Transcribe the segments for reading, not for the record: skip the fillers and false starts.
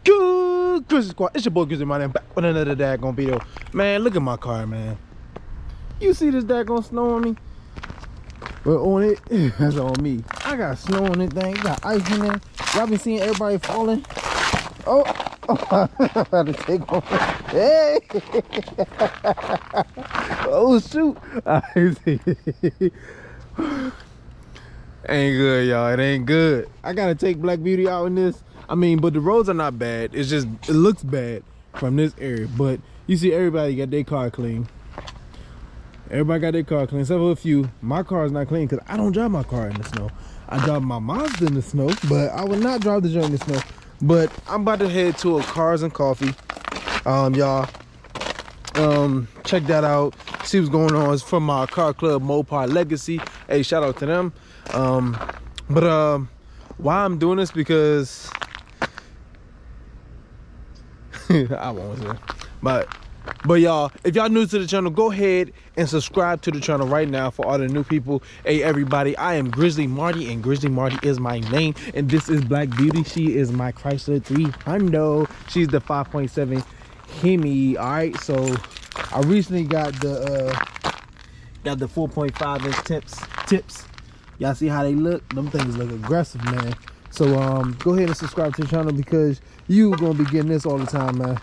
Good Grizzly Squad, it's your boy Grizzly, my name, back with another daggone video. Man, look at my car, man. You see this daggone snow on me? Well, on it, that's on me. I got snow on this thing, got ice in there. Y'all been seeing everybody falling. Oh, I'm about to take off. Hey! Oh, shoot. Ain't good, y'all. It ain't good. I gotta take Black Beauty out in this. I mean, but the roads are not bad. It's just, it looks bad from this area. But you see everybody got their car clean. Everybody got their car clean, except for a few. My car is not clean because I don't drive my car in the snow. I drive my Mazda in the snow, but I would not drive the joint in the snow. But I'm about to head to a Cars and Coffee. Y'all, check that out. See what's going on. It's from my car club, Mopar Legacy. Hey, shout out to them. Why I'm doing this, because I won't say. But y'all, if y'all new to the channel, go ahead and subscribe to the channel right now for all the new people. Hey everybody, I am Grizzly Marty, and Grizzly Marty is my name, and this is Black Beauty. She is my Chrysler 300. She's the 5.7 Hemi. All right, so I recently got the 4.5 inch tips. Y'all see how they look? Them things look aggressive, man. So go ahead and subscribe to the channel, because you gonna be getting this all the time, man.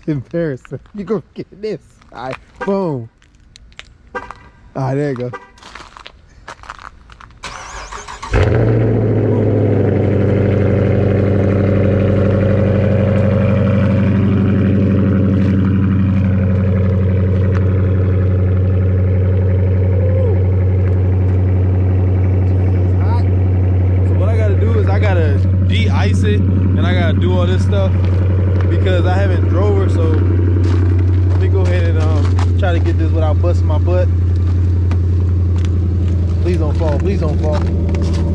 Embarrassing. You gonna get this. All right, boom. All right, there you go. De-ice it, and I gotta do all this stuff because I haven't drove her. So let me go ahead and try to get this without busting my butt. Please don't fall, please don't fall.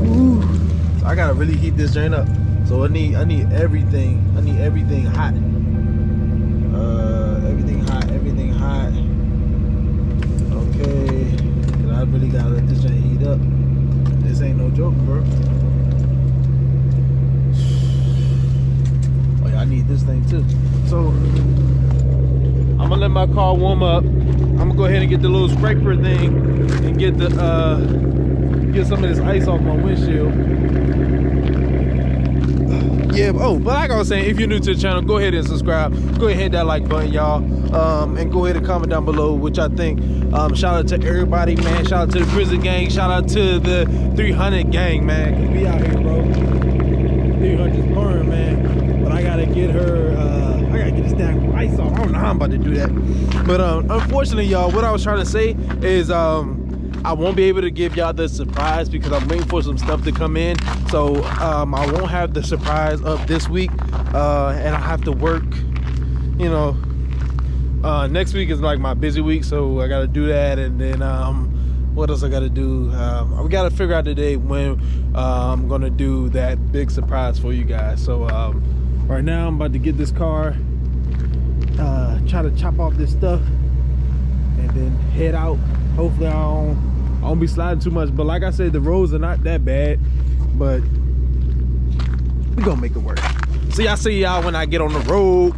Ooh. So I gotta really heat this joint up. So I need everything. I need everything hot. Everything hot. Okay, and I really gotta let this joint heat up. This ain't no joke, bro. I need this thing too. So I'm gonna let my car warm up. I'm gonna go ahead and get the little scraper thing and get the get some of this ice off my windshield. Yeah, oh, but like I was saying, if you're new to the channel, go ahead and subscribe. Go ahead and hit that like button, y'all. And go ahead and comment down below what y'all think. Shout out to everybody, man. Shout out to the Grizzly gang. Shout out to the 300 gang, man. Cause we out here, bro. 300's burn, man. But I gotta get her, I gotta get this damn ice off. I don't know how I'm about to do that. But unfortunately, y'all, what I was trying to say is I won't be able to give y'all the surprise because I'm waiting for some stuff to come in. So I won't have the surprise up this week. And I have to work, you know, next week is like my busy week. So I gotta do that. And then what else I gotta do? We gotta figure out the day when I'm gonna do that big surprise for you guys. So right now I'm about to get this car, try to chop off this stuff, and then head out. Hopefully I don't be sliding too much, but like I said, the roads are not that bad, but we gonna make it work. So I'll see y'all when I get on the road.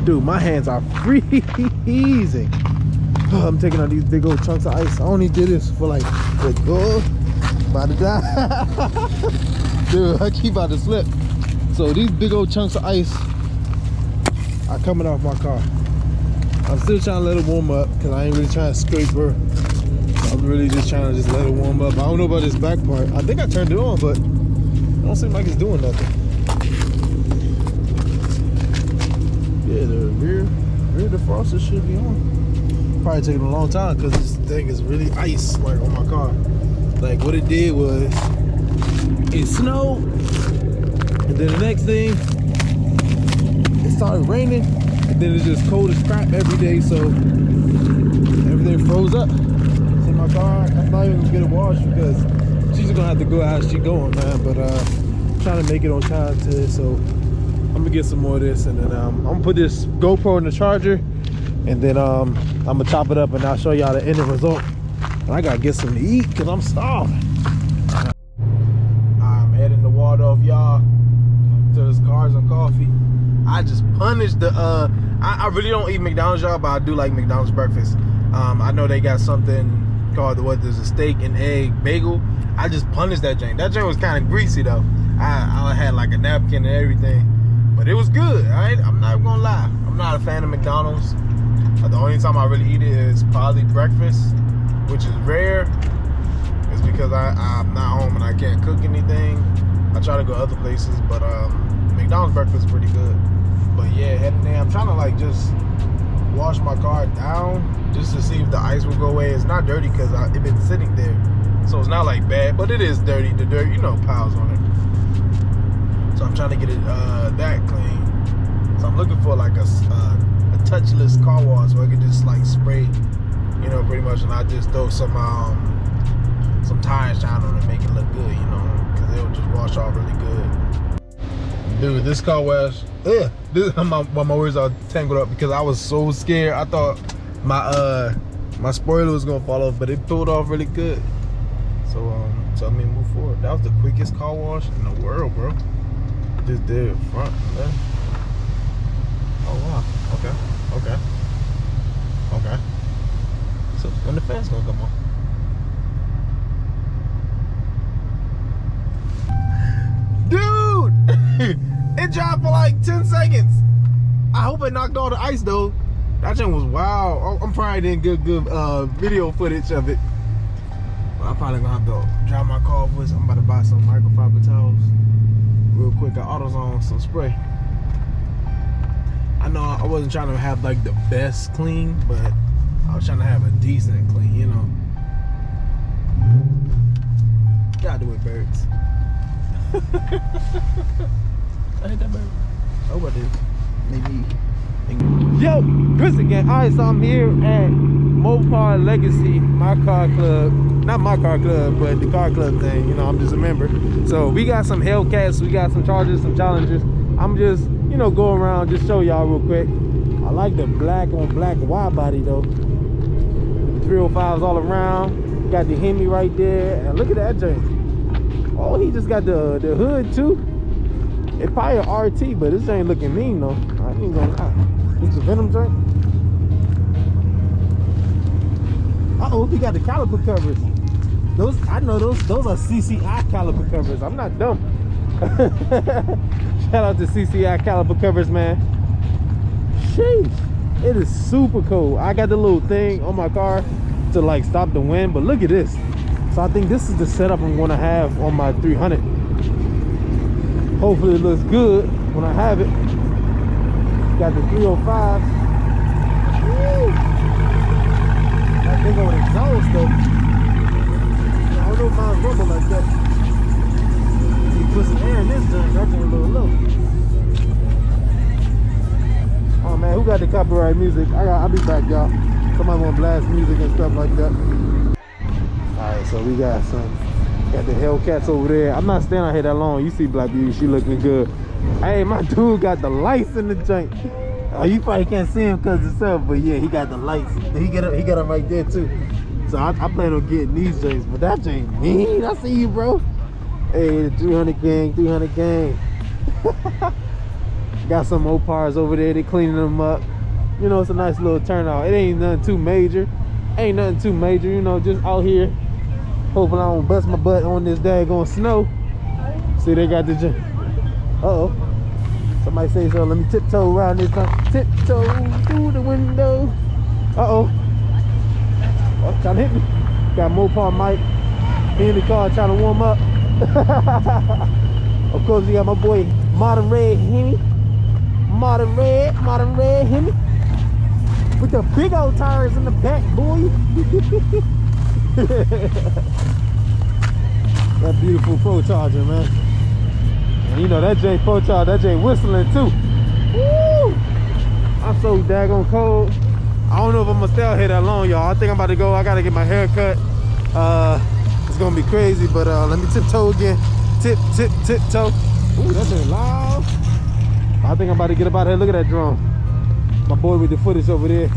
Dude, my hands are freezing. I'm taking out these big old chunks of ice. I only did this for like the good. About to die. Dude, I keep about to slip. So these big old chunks of ice are coming off my car. I'm still trying to let it warm up because I ain't really trying to scrape her. I'm really just trying to just let it warm up. I don't know about this back part. I think I turned it on, but it don't seem like it's doing nothing. Yeah, the rear defroster should be on. Probably taking a long time because this thing is really ice like on my car. Like what it did was it snowed, and then the next thing it started raining, and then it's just cold as crap every day, so everything froze up. So my car, I'm not even gonna get it washed because she's gonna have to go how she going, man. But trying to make it on time today, so I'm gonna get some more of this, and then I'm gonna put this GoPro in the charger, and then I'm gonna chop it up, and I'll show y'all the end result. And I gotta get some to eat because I'm starving. I'm heading to Waldorf, y'all, to this Cars and Coffee. I just punished the I really don't eat McDonald's, y'all, but I do like McDonald's breakfast. I know they got something called, what, there's a steak and egg bagel. I just punished that joint. That joint was kind of greasy though. I had like a napkin and everything, but it was good. I'm not gonna lie, I'm not a fan of McDonald's. The only time I really eat it is probably breakfast, which is rare. It's because I'm not home and I can't cook anything. I try to go other places, but McDonald's breakfast is pretty good. But yeah, heading there, I'm trying to like just wash my car down just to see if the ice will go away. It's not dirty because it's been sitting there, so it's not like bad, but it is dirty. The dirt, you know, piles on it. So I'm trying to get it that clean. So I'm looking for like a touchless car wash where I could just like spray, you know, pretty much, and I just throw some tire shine on it, make it look good, you know, because it'll just wash off really good. Dude, this car wash, my words are tangled up because I was so scared. I thought my spoiler was gonna fall off, but it pulled off really good. So I mean, move forward. That was the quickest car wash in the world, bro. Just did it front, man. Oh wow. Okay. So when the fan's gonna come on? Dude! It dropped for like 10 seconds. I hope it knocked all the ice though. That thing was wild. I'm probably didn't get good video footage of it. But I'm probably gonna have to dry my car with. I'm about to buy some microfiber towels real quick at AutoZone, some spray. I know I wasn't trying to have like the best clean, but I was trying to have a decent clean, you know. Gotta do it, birds. I hit that bird. Oh, what is? Maybe. Yo, Chris again. Alright, so I'm here at Mopar Legacy, my car club. Not my car club, but the car club thing. You know, I'm just a member. So we got some Hellcats, we got some Chargers, some Challengers. I'm just, you know, go around, just show y'all real quick. I like the black on black wide body though. 305s all around. Got the Hemi right there. And look at that joint. Oh, he just got the hood too. It's probably an RT, but this ain't looking mean though. I ain't gonna lie. It's a Venom joint. Uh-oh, he got the caliper covers. Those, I know those are CCI caliper covers. I'm not dumb. Shout out to CCI caliper covers, man. Sheesh. It is super cool. I got the little thing on my car to like stop the wind, but look at this. So I think this is the setup I'm gonna have on my 300. Hopefully it looks good when I have it. Got the 305. Woo! That big old exhaust though. I don't know if mine's rubber like that. You put some air in this joint, that's a little low. Oh man, who got the copyright music? I'll be back, y'all. Somebody wanna blast music and stuff like that. Alright, so we got the Hellcats over there. I'm not standing out here that long. You see Black Beauty, she looking good. Hey, my dude got the lights in the joint. Oh, you probably can't see him because it's up, but yeah, he got the lights. He got them right there too. So I plan on getting these joints, but that joint mean. I see you, bro. Hey, the 300 gang, 300 gang. Got some Mopars over there. They cleaning them up. You know, it's a nice little turnout. It ain't nothing too major. You know, just out here. Hopefully I don't bust my butt on this daggone snow. See, they got the joint. Uh-oh. Somebody say so. Let me tiptoe around this time. Tiptoe through the window. Uh-oh. Oh, trying to hit me. Got Mopar Mike. He in the car trying to warm up. Of course, we got my boy Modern Red Hemi. Modern Red Hemi. With the big old tires in the back, boy. That beautiful Pro Charger, man. And you know that J Pro Charger, that J whistling too. Woo! I'm so daggone cold. I don't know if I'm gonna stay out here that long, y'all. I think I'm about to go. I gotta get my hair cut. It's gonna be crazy, but let me tiptoe again. Tiptoe. Ooh, that thing loud. I think I'm about to get up out of here. Look at that drone. My boy with the footage over there.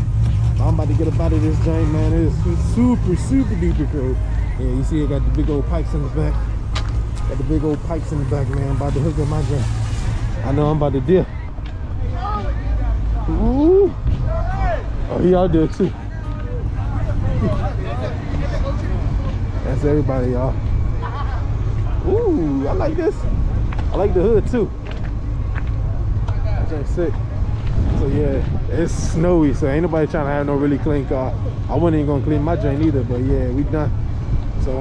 I'm about to get up out of this joint, man. It is super duper cool. Yeah, you see it got the big old pipes in the back. Got the big old pipes in the back, man. I'm about to hook up my joint. I know I'm about to dip. Ooh. Oh, he out there too. That's everybody, y'all. Ooh, I like this. I like the hood too. That's sick. So yeah, it's snowy, so ain't nobody trying to have no really clean car. I wasn't even gonna clean my joint either, but yeah, we done. So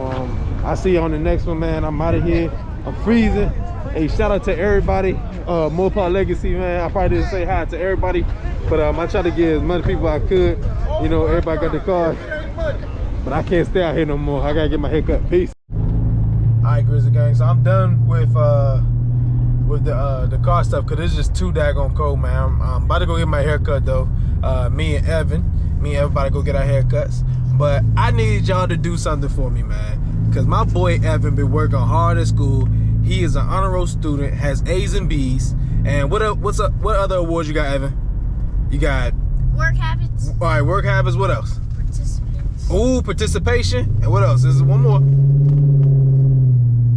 I'll see you on the next one, man. I'm out of here. I'm freezing. Hey, shout out to everybody. Mopar Legacy, man. I probably didn't say hi to everybody, but I tried to get as many people I could. You know, everybody got the car, but I can't stay out here no more. I gotta get my haircut. Peace. All right, Grizzly Gang. So I'm done with the car stuff because it's just too daggone cold, man. I'm about to go get my haircut though. Me and everybody go get our haircuts. But I need y'all to do something for me, man, because my boy Evan been working hard at school. He is an honor roll student, has A's and B's. And what other awards you got, Evan? You got work habits. All right, work habits. What else? Participants. Ooh, participation. And what else? There's one more.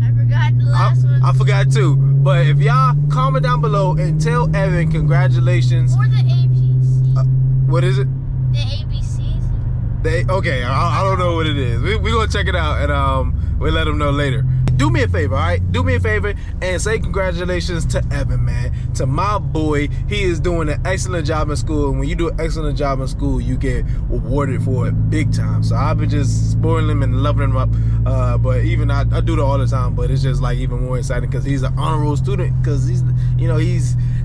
I forgot the last one. I forgot too. But if y'all comment down below and tell Evan congratulations. Or the ABCs. What is it? The ABCs. Okay, I don't know what it is. We're gonna check it out and we'll let him know later. Do me a favor, all right? Do me a favor and say congratulations to Evan, man. To my boy. He is doing an excellent job in school. And when you do an excellent job in school, you get rewarded for it big time. So I've been just spoiling him and loving him up. But even I do that all the time, but it's just like even more exciting because he's an honor roll student. Because he's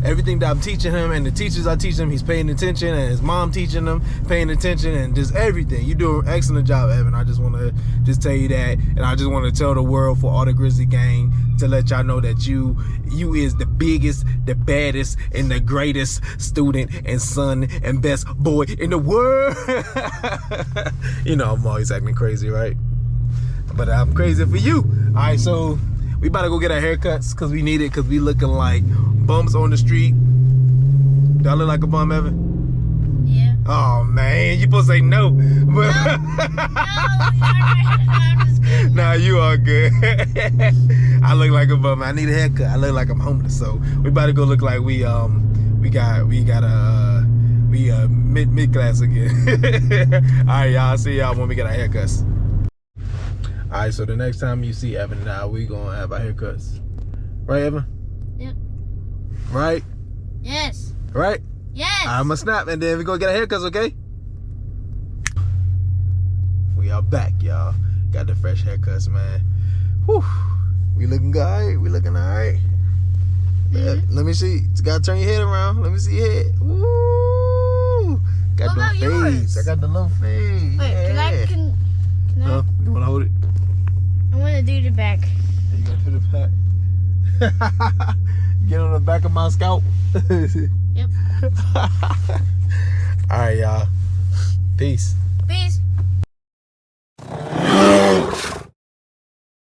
everything that I'm teaching him and the teachers I teach him, he's paying attention, and his mom teaching him, paying attention, and just everything. You do an excellent job, Evan. I just want to just tell you that, and I just want to tell the world, for all the Grizzly Gang, to let y'all know that you is the biggest, the baddest, and the greatest student and son and best boy in the world. You know I'm always acting crazy, right? But I'm crazy for you. All right, so we about to go get our haircuts because we need it, because we looking like bums on the street. Do I look like a bum, Evan? Yeah. Oh man, you supposed to say no. But No, nah, you are good. I look like a bum. I need a haircut. I look like I'm homeless. So we about to go look like we mid class again. All right, y'all. See y'all when we get our haircuts. All right, so the next time you see Evan and I, we gonna have our haircuts, right, Evan? Yep. Right? Yes. Right? Yes. I'm gonna snap, and then we gonna get our haircuts, okay? We are back, y'all. Got the fresh haircuts, man. Whew. We looking good, all right? We looking all right? Mm-hmm. Let me see. You gotta turn your head around. Let me see your head. Woo! Got the fades. Yours? I got the low fade. Wait, Yeah. can I? Huh? You wanna hold it? I want to do the back. You go to the back. Get on the back of my scalp. Yep. All right, y'all. Peace.